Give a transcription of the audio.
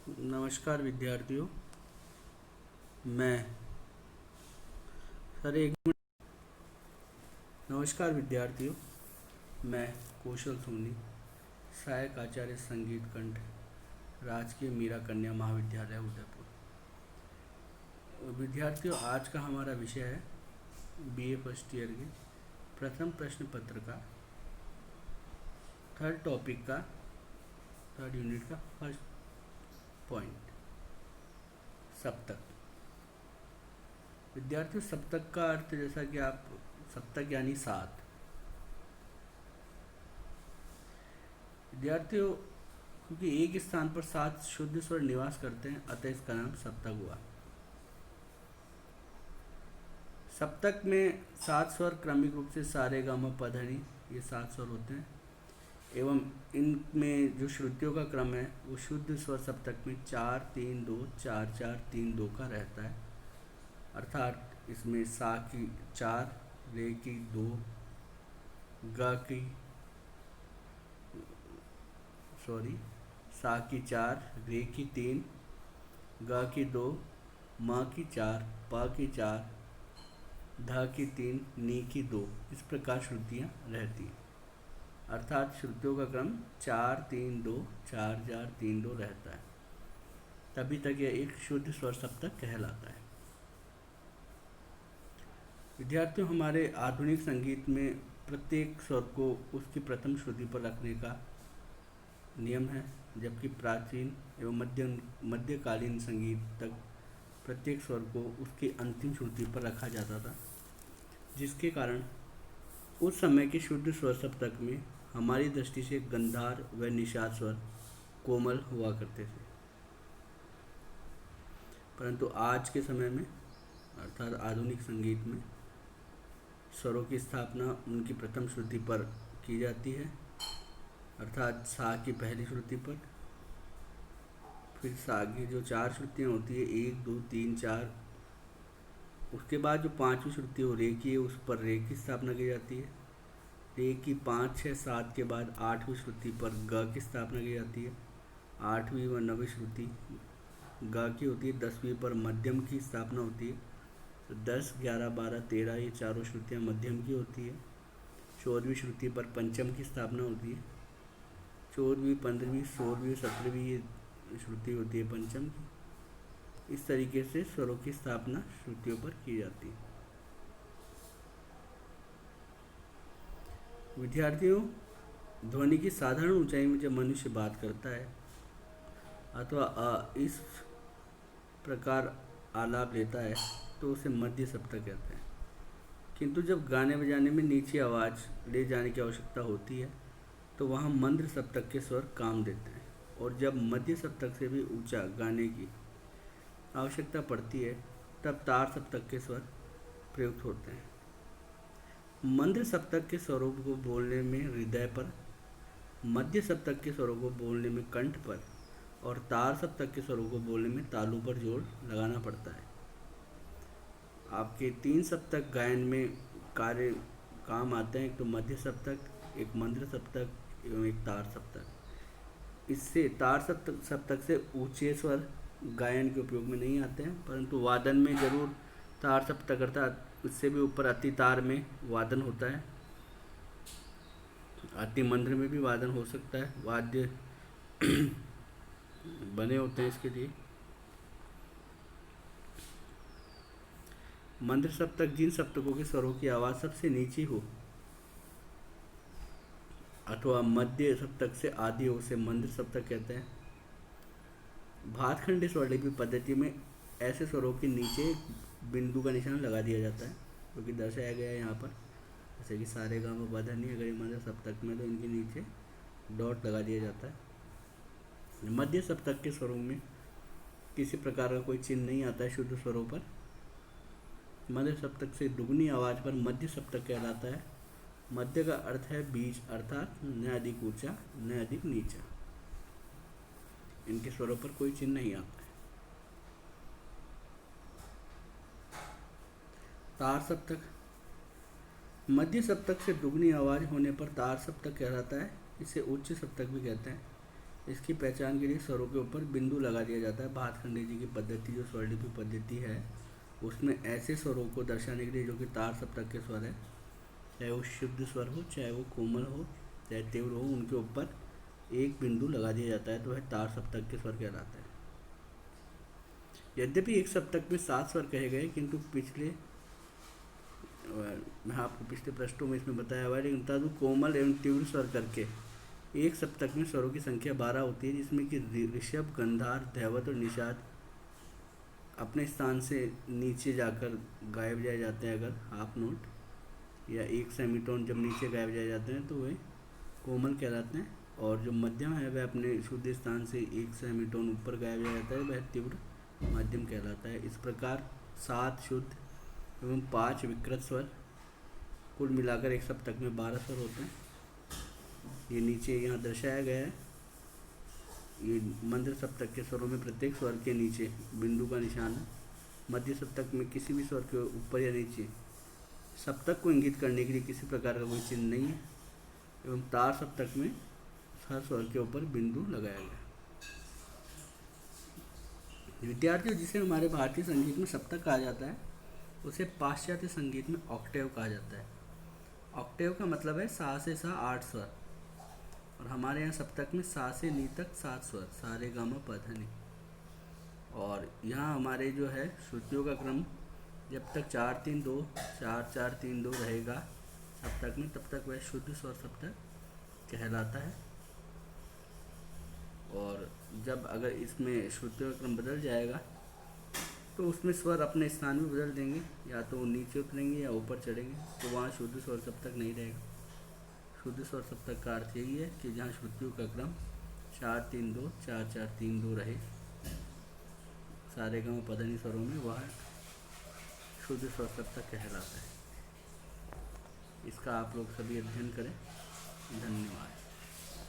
नमस्कार विद्यार्थियों। मैं सर एक मिनट। नमस्कार विद्यार्थियों, मैं कौशल सोनी, सहायक आचार्य संगीत कंठ, राजकीय मीरा कन्या महाविद्यालय उदयपुर। विद्यार्थियों, आज का हमारा विषय है बीए फर्स्ट ईयर के प्रथम प्रश्न पत्र का थर्ड टॉपिक का थर्ड यूनिट का फर्स्ट पॉइंट, सप्तक। विद्यार्थियों, सप्तक का अर्थ, जैसा कि आप, सप्तक यानी सात। विद्यार्थियों, क्योंकि एक स्थान पर सात शुद्ध स्वर निवास करते हैं, अतः इसका नाम सप्तक हुआ। सप्तक में सात स्वर क्रमिक रूप से सा रे गा मा पा धा नी, ये सात स्वर होते हैं एवं इनमें जो श्रुतियों का क्रम है वो शुद्ध स्वर सप्तक में 4-3-2 4-4-3-2 का रहता है। अर्थात इसमें सा की 4, रे की 2, गा की सा की 4, रे की 3, गा की 2, मा की 4, पा की 4, धा की 3, नी की 2, इस प्रकार श्रुतियाँ रहती हैं। अर्थात श्रुतियों का क्रम 4-3-2 4-4-3-2 रहता है, तभी तक यह एक शुद्ध स्वर सप्तक कहलाता है। विद्यार्थियों, हमारे आधुनिक संगीत में प्रत्येक स्वर को उसकी प्रथम श्रुति पर रखने का नियम है, जबकि प्राचीन एवं मध्यकालीन संगीत तक प्रत्येक स्वर को उसकी अंतिम श्रुति पर रखा जाता था, जिसके कारण उस समय के शुद्ध स्वर सप्तक में हमारी दृष्टि से गंधार व निषाद स्वर कोमल हुआ करते थे। परंतु आज के समय में, अर्थात आधुनिक संगीत में, स्वरों की स्थापना उनकी प्रथम श्रुति पर की जाती है, अर्थात सा की पहली श्रुति पर। फिर सा की जो 4 श्रुतियाँ होती है, 1 2 3 4, उसके बाद जो 5वीं श्रुति हो रे की है, उस पर रे की स्थापना की जाती है। रे की 5 6 7 के बाद 8वीं श्रुति पर ग की स्थापना की जाती है। 8वीं व 9वीं श्रुति ग की होती है। 10वीं पर मध्यम की स्थापना होती है। तो 10 11 12 13 ये चारों श्रुतियाँ मध्यम की होती है। 14वीं श्रुति पर पंचम की स्थापना होती है। 14वीं 15वीं 16वीं 17वीं ये श्रुति होती है पंचम की। इस तरीके से स्वरों की स्थापना श्रुतियों पर की जाती है। विद्यार्थियों, ध्वनि की साधारण ऊंचाई में जब मनुष्य बात करता है अथवा इस प्रकार आलाप लेता है तो उसे मध्य सप्तक कहते हैं। किंतु जब गाने बजाने में नीचे आवाज़ ले जाने की आवश्यकता होती है तो वहाँ मंद्र सप्तक के स्वर काम देते हैं, और जब मध्य सप्तक से भी ऊंचा गाने की आवश्यकता पड़ती है तब तार सप्तक के स्वर प्रयुक्त होते हैं। मंद्र सप्तक के स्वरों को बोलने में हृदय पर, मध्य सप्तक के स्वरों को बोलने में कंठ पर और तार सप्तक के स्वरों को बोलने में तालू पर जोर लगाना पड़ता है। आपके 3 सप्तक गायन में काम आते हैं, एक तो मध्य सप्तक, एक मंद्र सप्तक एवं एक तार सप्तक। इससे तार सप्तक से ऊंचे स्वर गायन के उपयोग में नहीं आते हैं, परंतु वादन में जरूर तार सप्तक अर्थात उससे भी ऊपर अति तार में वादन होता है। अति मंद्र में भी वादन हो सकता है, वाद्य बने होते हैं इसके लिए। मंद्र सप्तक जिन सप्तकों के स्वरों की आवाज़ सबसे नीची हो अथवा मध्य सप्तक से आदि हो उसे मंद्र सप्तक कहते हैं। भातखंडी स्वरलिपि पद्धति में ऐसे स्वरों के नीचे बिंदु का निशान लगा दिया जाता है, जो कि दर्शाया गया है यहाँ पर। जैसे कि सारे गा मा पा धा नी, अगर ये मंद्र सप्तक में तो इनके नीचे डॉट लगा दिया जाता है। मध्य सप्तक के स्वरों में किसी प्रकार का कोई चिन्ह नहीं आता है शुद्ध स्वरों पर। मध्य सप्तक से दुगनी आवाज़ पर मध्य सप्तक कहलाता है। मध्य का अर्थ है बीच, अर्थात न अधिक ऊंचा न अधिक नीचा। इनके स्वरों पर कोई चिन्ह नहीं आता है। तार सप्तक, मध्य सप्तक से दुगनी आवाज़ होने पर तार सप्तक कहलाता है। इसे उच्च सप्तक भी कहते हैं। इसकी पहचान के लिए स्वरों के ऊपर बिंदु लगा दिया जाता है। भातखंडे जी की पद्धति जो स्वरलिपि पद्धति है उसमें ऐसे स्वरों को दर्शाने के लिए जो कि तार सप्तक के स्वर है, चाहे वो शुद्ध स्वर हो, चाहे वो कोमल हो, चाहे तीव्र हो, उनके ऊपर एक बिंदु लगा दिया जाता है तो वह तार सप्तक के स्वर कहलाता है। यद्यपि एक सप्तक में 7 स्वर कहे गए, किंतु मैं आपको पिछले पृष्ठों में इसमें बताया हुआ है, लेकिन तदु कोमल एवं तीव्र स्वर करके एक सप्तक में स्वरों की संख्या 12 होती है, जिसमें कि ऋषभ, गंधार, धैवत और निषाद अपने स्थान से नीचे जाकर गायब जाए जाते हैं। अगर हाफ नोट या एक सेमीटोन जब नीचे गायब जाए जाते हैं तो वे कोमल कहलाते हैं, और जो मध्यम है वह अपने शुद्ध स्थान से एक सेमीटोन ऊपर गायब जाया जाता है, वह तीव्र मध्यम कहलाता है। इस प्रकार 7 शुद्ध एवं 5 विकृत स्वर, कुल मिलाकर एक सप्तक में 12 स्वर होते हैं। ये नीचे यहाँ दर्शाया गया है। ये मंद्र सप्तक के स्वरों में प्रत्येक स्वर के नीचे बिंदु का निशान है। मध्य सप्तक में किसी भी स्वर के ऊपर या नीचे सप्तक को इंगित करने के लिए किसी प्रकार का कोई चिन्ह नहीं है, एवं तार सप्तक में हर स्वर के ऊपर बिंदु लगाया गया। विद्यार्थियों, जिसे हमारे भारतीय संगीत में सप्तक कहा जाता है उसे पाश्चात्य संगीत में ऑक्टेव कहा जाता है। ऑक्टेव का मतलब है सा से सा 8 स्वर, और हमारे यहाँ सप्तक में सा से नी तक 7 स्वर, सा रे गा मा पा धा नी। और यहाँ हमारे जो है श्रुतियों का क्रम जब तक 4-3-2 4-4-3-2 रहेगा सप्तक में, तब तक वह शुद्ध स्वर सप्तक कहलाता है। और जब अगर इसमें श्रुतियों का क्रम बदल जाएगा तो उसमें स्वर अपने स्थान में बदल देंगे, या तो वो नीचे उतरेंगे या ऊपर चढ़ेंगे, तो वहाँ शुद्ध स्वर सप्तक नहीं रहेगा। शुद्ध स्वर सप्तक का अर्थ यही है कि जहाँ श्रुतियों का क्रम 4-3-2 4-4-3-2 रहे सारे गा मा पा धा नी स्वरों में, वह शुद्ध स्वर सप्तक कहलाता है। इसका आप लोग सभी अध्ययन करें। धन्यवाद।